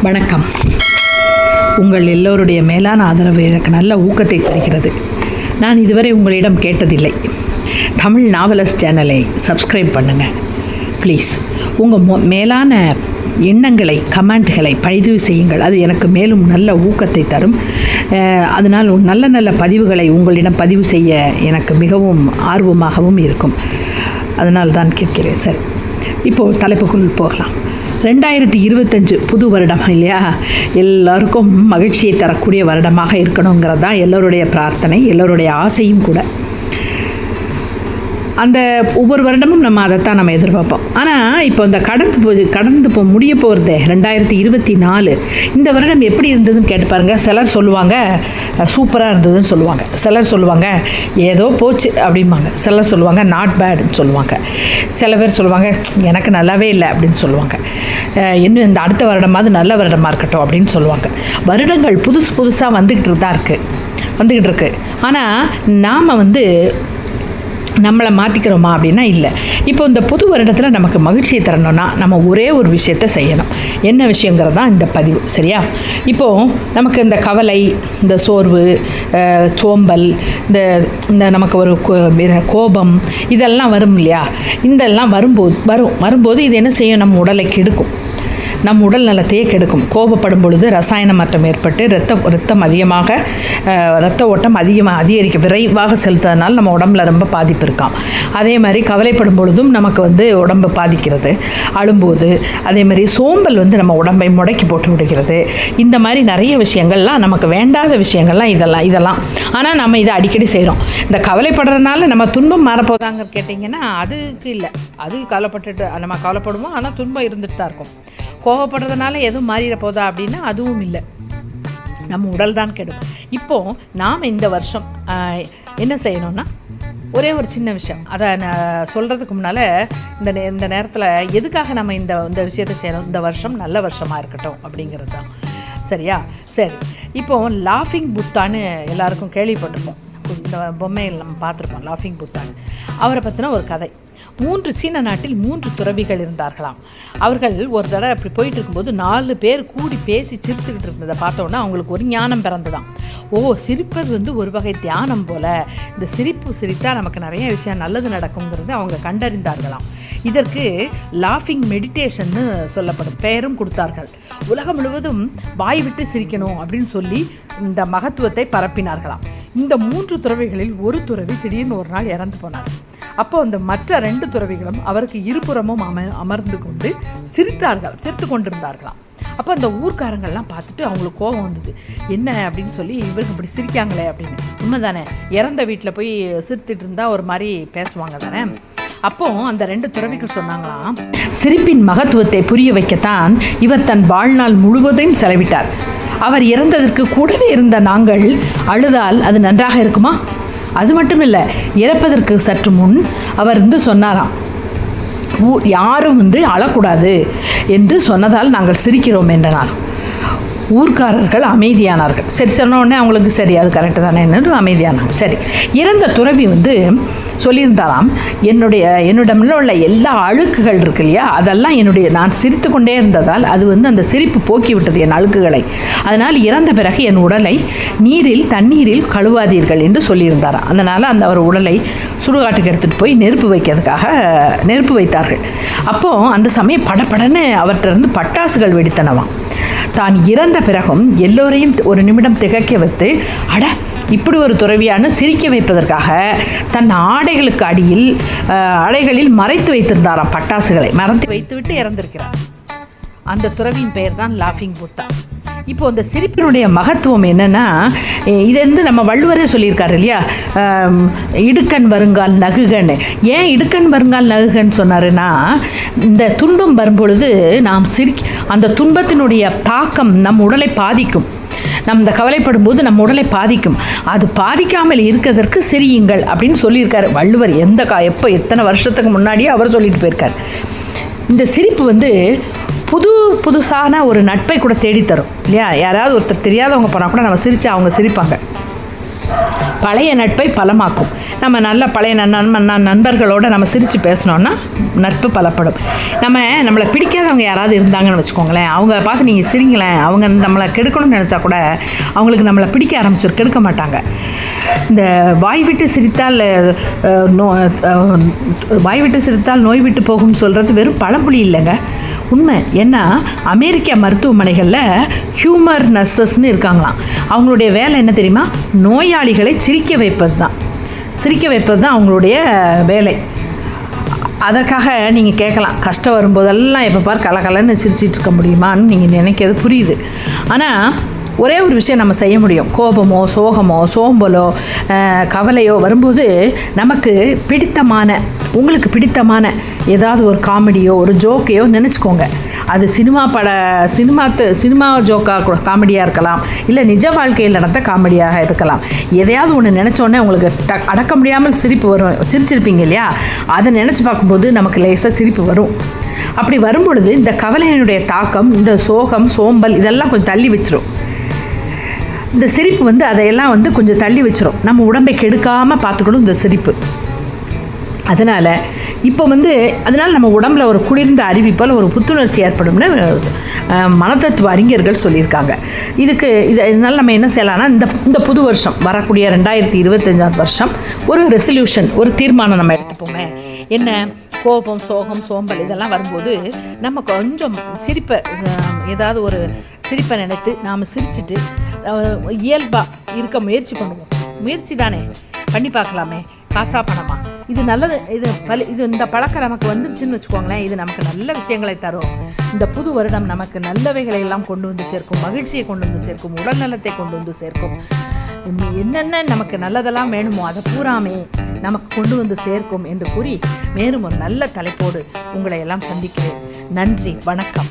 வணக்கம். உங்கள் எல்லோருடைய மேலான ஆதரவு எனக்கு நல்ல ஊக்கத்தை தருகிறது. நான் இதுவரை உங்களிடம் கேட்டதில்லை. தமிழ் நாவலஸ் சேனலை சப்ஸ்கிரைப் பண்ணுங்கள் ப்ளீஸ். உங்கள் மேலான எண்ணங்களை, கமெண்ட்களை பதிவு செய்யுங்கள். அது எனக்கு மேலும் நல்ல ஊக்கத்தை தரும். அதனால் நல்ல நல்ல பதிவுகளை உங்களிடம் பதிவு செய்ய எனக்கு மிகவும் ஆர்வமாகவும் இருக்கும். அதனால் தான் கேட்கிறேன். சரி, இப்போது தலைப்புக்குள் போகலாம். 2025 புது வருடம் இல்லையா? எல்லோருக்கும் மகிழ்ச்சியை தரக்கூடிய வருடமாக இருக்கணுங்கிறது தான் எல்லோருடைய பிரார்த்தனை, எல்லோருடைய ஆசையும் கூட. அந்த ஒவ்வொரு வருடமும் நம்ம எதிர்பார்ப்போம். ஆனால் இப்போ இந்த கடந்து முடிய போகிறது 2024. இந்த வருடம் எப்படி இருந்ததுன்னு கேட்டு பாருங்கள். சிலர் சொல்லுவாங்க சூப்பராக இருந்ததுன்னு சொல்லுவாங்க, சிலர் சொல்லுவாங்க ஏதோ போச்சு அப்படிம்பாங்க, சிலர் சொல்லுவாங்க நாட் பேட்னு சொல்லுவாங்க, சில பேர் சொல்லுவாங்க எனக்கு நல்லாவே இல்லை அப்படின்னு சொல்லுவாங்க. இன்னும் இந்த அடுத்த வருடமாவது நல்ல வருடமாக இருக்கட்டும் அப்படின்னு சொல்லுவாங்க. வருடங்கள் புதுசாக வந்துக்கிட்டு இருக்கு. ஆனால் நாம் நம்மளை மாற்றிக்கிறோமா அப்படின்னா இல்லை. இப்போ இந்த புது வருடத்தில் நமக்கு மகிழ்ச்சியை தரணும்னா நம்ம ஒரே ஒரு விஷயத்தை செய்யணும். என்ன விஷயங்கிறது தான் இந்த பதிவு, சரியா? இப்போது நமக்கு இந்த கவலை, இந்த சோர்வு, சோம்பல், இந்த நமக்கு ஒரு கோபம் இதெல்லாம் வரும் இல்லையா? இதெல்லாம் வரும்போது இது என்ன செய்யும்? நம்ம உடலை கெடுக்கும், நம் உடல் நலத்தையே கெடுக்கும். கோபப்படும் பொழுது ரசாயன மாற்றம் ஏற்பட்டு ரத்த ஓட்டம் அதிகரிக்க விரைவாக செலுத்துறதுனால நம்ம உடம்புல ரொம்ப பாதிப்பு இருக்காம். அதே மாதிரி கவலைப்படும் பொழுதும் நமக்கு உடம்பு பாதிக்கிறது. அழும்போது அதே மாதிரி சோம்பல் நம்ம உடம்பை முடக்கி போட்டு விடுகிறது. இந்த மாதிரி நிறைய விஷயங்கள்லாம் நமக்கு வேண்டாத விஷயங்கள்லாம் இதெல்லாம். ஆனால் நம்ம இதை அடிக்கடி செய்கிறோம். இந்த கவலைப்படுறதுனால நம்ம துன்பம் மாறப்போதாங்க கேட்டிங்கன்னா அதுக்கு இல்லை. அது நம்ம கவலைப்படுவோம், ஆனால் துன்பம் இருந்துட்டு தான் இருக்கும். கோவப்படுறதுனால எதுவும் மாறிட போதா அப்படின்னா அதுவும் இல்லை, நம்ம உடல் தான் கெடும். இப்போது நாம் இந்த வருஷம் என்ன செய்யணும்னா ஒரே ஒரு சின்ன விஷயம். அதை நான் சொல்கிறதுக்கு முன்னால் இந்த நேரத்தில் எதுக்காக நம்ம இந்த விஷயத்தை செய்யணும்? இந்த வருஷம் நல்ல வருஷமாக இருக்கட்டும் அப்படிங்கிறது தான், சரியா? சரி, இப்போது லாஃபிங் புத்தான்னு எல்லாருக்கும் கேள்விப்பட்டிருப்போம். இந்த பொம்மையில் நம்ம பார்த்துருப்போம் லாஃபிங் புத்தான்னு. அவரை பற்றின ஒரு கதை. சீன நாட்டில் 3 துறவிகள் இருந்தார்களாம். அவர்கள் ஒரு தடவை அப்படி போயிட்டு இருக்கும்போது 4 பேர் கூடி பேசி சிரித்துக்கிட்டு இருந்ததை பார்த்தோன்னா அவங்களுக்கு ஒரு ஞானம் பிறந்துதான். சிரிப்பது ஒரு வகை தியானம் போல, இந்த சிரித்தால் நமக்கு நிறைய விஷயம் நல்லது நடக்குங்கிறது அவங்க கண்டறிந்தார்களாம். இதற்கு லாஃபிங் மெடிடேஷன்னு சொல்லப்படும் பெயரும் கொடுத்தார்கள். உலகம் முழுவதும் வாய் விட்டு சிரிக்கணும் அப்படின்னு சொல்லி இந்த மகத்துவத்தை பரப்பினார்களாம். இந்த 3 துறவிகளில் ஒரு துறவி திடீர்னு ஒரு நாள் இறந்து போனார். அப்போ அந்த மற்ற 2 துறவிகளும் அவருக்கு இருபுறமும் அமர்ந்து கொண்டு சிரித்து கொண்டிருந்தார்களாம். அப்போ அந்த ஊர்க்காரங்கள்லாம் பார்த்துட்டு அவங்களுக்கு கோபம் வந்தது. என்ன அப்படின்னு சொல்லி இவருக்கு இப்படி சிரிக்காங்களே அப்படின்னு. உண்மைதானே, இறந்த வீட்டில் போய் சிரித்துட்டு இருந்தால் ஒரு மாதிரி பேசுவாங்க தானே. அப்போ அந்த 2 துறவிகள் சொன்னாங்களாம், சிரிப்பின் மகத்துவத்தை புரிய வைக்கத்தான் இவர் தன் வாழ்நாள் முழுவதையும் செலவிட்டார். அவர் இறந்ததற்கு கூடவே இருந்த நாங்கள் அழுதால் அது நன்றாக இருக்குமா? அது மட்டும் இல்லை, இறப்பதற்கு சற்று முன் அவர் சொன்னாராம், யாரும் அழக்கூடாது என்று சொன்னதால் நாங்கள் சிரிக்கிறோம் என்றனார். ஊர்க்காரர்கள் அமைதியானார்கள். சரி, சொன்ன உடனே அவங்களுக்கு சரி அது கரெக்டு தானே என்று அமைதியானாங்க. சரி, இறந்த துறவி சொல்லியிருந்தாராம், என்னிடமில் உள்ள எல்லா அழுக்குகள் இருக்கு இல்லையா, அதெல்லாம் நான் சிரித்து கொண்டே இருந்ததால் அது அந்த சிரிப்பு போக்கிவிட்டது என் அழுக்குகளை. அதனால் இறந்த பிறகு என் உடலை தண்ணீரில் கழுவாதீர்கள் என்று சொல்லியிருந்தாராம். அதனால் அவர் உடலை சுடுகாட்டுக்கு எடுத்துகிட்டு போய் நெருப்பு வைத்தார்கள். அப்போது அந்த சமயம் படப்படன்னு அவர்கிட்ட பட்டாசுகள் வெடித்தனவாம். தான் இறந்த பிறகும் எல்லோரையும் ஒரு நிமிடம் திகைக்க வைத்து, இப்படி ஒரு துறவியான சிரிக்க வைப்பதற்காக தன் ஆடைகளில் மறைத்து வைத்திருந்தாராம். பட்டாசுகளை மறைத்து வைத்துவிட்டு இறந்திருக்கிறார். அந்த துறவியின் பெயர் தான் லாஃபிங் புத்தா. இப்போது இந்த சிரிப்பினுடைய மகத்துவம் என்னென்னா, இது நம்ம வள்ளுவரே சொல்லியிருக்காரு இல்லையா, இடுக்கண் வருங்கால் நகுகன்னு. ஏன் இடுக்கண் வருங்கால் நகுகன்னு சொன்னாருன்னா, இந்த துன்பம் வரும்பொழுது நாம் அந்த துன்பத்தினுடைய தாக்கம் நம் உடலை பாதிக்கும். நம் இந்த கவலைப்படும் போது நம் உடலை பாதிக்கும். அது பாதிக்காமல் இருக்கிறதற்கு சிரியுங்கள் அப்படின்னு சொல்லியிருக்காரு வள்ளுவர். எத்தனை வருஷத்துக்கு முன்னாடியே அவர் சொல்லிட்டு போயிருக்கார். இந்த சிரிப்பு புதுசான ஒரு நட்பை கூட தேடித்தரும் இல்லையா? யாராவது ஒருத்தர் தெரியாதவங்க போனால் கூட நம்ம சிரித்தா அவங்க சிரிப்பாங்க. பழைய நட்பை பலமாக்கும். நம்ம நல்ல பழைய நண்பர்களோடு நம்ம சிரித்து பேசினோன்னா நட்பு பலப்படும். நம்மளை பிடிக்காதவங்க யாராவது இருந்தாங்கன்னு வச்சுக்கோங்களேன், அவங்க பார்த்து நீங்கள் சிரிங்களேன், அவங்க நம்மளை கெடுக்கணும்னு நினச்சா கூட அவங்களுக்கு நம்மளை பிடிக்க ஆரம்பிச்சிடும், கெடுக்க மாட்டாங்க. இந்த வாய் விட்டு சிரித்தால் நோய் விட்டு போகும்னு சொல்கிறது வெறும் பழமொழி இல்லைங்க, உண்மை. ஏன்னா அமெரிக்க மருத்துவமனைகளில் ஹியூமர் நர்சஸ்ன்னு இருக்காங்களாம். அவங்களுடைய வேலை என்ன தெரியுமா? நோயாளிகளை சிரிக்க வைப்பது தான் அவங்களுடைய வேலை. அதற்காக நீங்கள் கேட்கலாம், கஷ்டம் வரும்போதெல்லாம் எப்போ பார் கலகலன்னு சிரிச்சிட்டு இருக்க முடியுமான்னு நீங்கள் நினைக்கிறது புரியுது. ஆனால் ஒரே ஒரு விஷயம் நம்ம செய்ய முடியும். கோபமோ சோகமோ சோம்பலோ கவலையோ வரும்போது நமக்கு உங்களுக்கு பிடித்தமான ஏதாவது ஒரு காமெடியோ ஒரு ஜோக்கையோ நினச்சிக்கோங்க. அது சினிமா ஜோக்காக காமெடியாக இருக்கலாம், இல்லை நிஜ வாழ்க்கையில் நடந்த காமெடியாக இருக்கலாம். எதையாவது ஒன்று நினச்சோன்னே உங்களுக்கு அடக்க முடியாமல் சிரிப்பு வரும். சிரிச்சிருப்பீங்க இல்லையா? அதை நினச்சி பார்க்கும்போது நமக்கு லேசாக சிரிப்பு வரும். அப்படி வரும்பொழுது இந்த கவலையினுடைய தாக்கம், இந்த சோகம் சோம்பல் இதெல்லாம் கொஞ்சம் தள்ளி வச்சிரும். இந்த சிரிப்பு அதையெல்லாம் கொஞ்சம் தள்ளி வச்சிரும். நம்ம உடம்பை கெடுக்காமல் பார்த்துக்கணும் இந்த சிரிப்பு. அதனால் இப்போ அதனால் நம்ம உடம்புல ஒரு குளிர்ந்த அறிவிப்பால் ஒரு புத்துணர்ச்சி ஏற்படும்னு மனத்தத்துவ அறிஞர்கள் சொல்லியிருக்காங்க. இதனால் நம்ம என்ன செய்யலாம்னா, இந்த புது வருஷம் வரக்கூடிய 2025 வருஷம் ஒரு ரெசல்யூஷன், ஒரு தீர்மானம் நம்ம எடுத்துப்போமே. என்ன, கோபம் சோகம் சோம்பல் இதெல்லாம் வரும்போது நம்ம கொஞ்சம் ஏதாவது ஒரு சிரிப்பை நினைத்து நாம் சிரிச்சுட்டு இயல்பாக இருக்க முயற்சி பண்ணுவோம். முயற்சி தானே, பண்ணி பார்க்கலாமே. காசா பணமா, இது நல்லது. இந்த பழக்கம் நமக்கு வந்துருச்சுன்னு வச்சுக்கோங்களேன், இது நமக்கு நல்ல விஷயங்களை தரும். இந்த புது வருடம் நமக்கு நல்லவைகளை எல்லாம் கொண்டு வந்து சேர்க்கும், மகிழ்ச்சியை கொண்டு வந்து சேர்க்கும், உடல் நலத்தை கொண்டு வந்து சேர்க்கும். என்னென்ன நமக்கு நல்லதெல்லாம் வேணுமோ அதை பூராமே நமக்கு கொண்டு வந்து சேர்க்கும் என்று கூறி மேலும் ஒரு நல்ல தலைப்போடு உங்களை எல்லாம் சந்திக்கிறேன். நன்றி, வணக்கம்.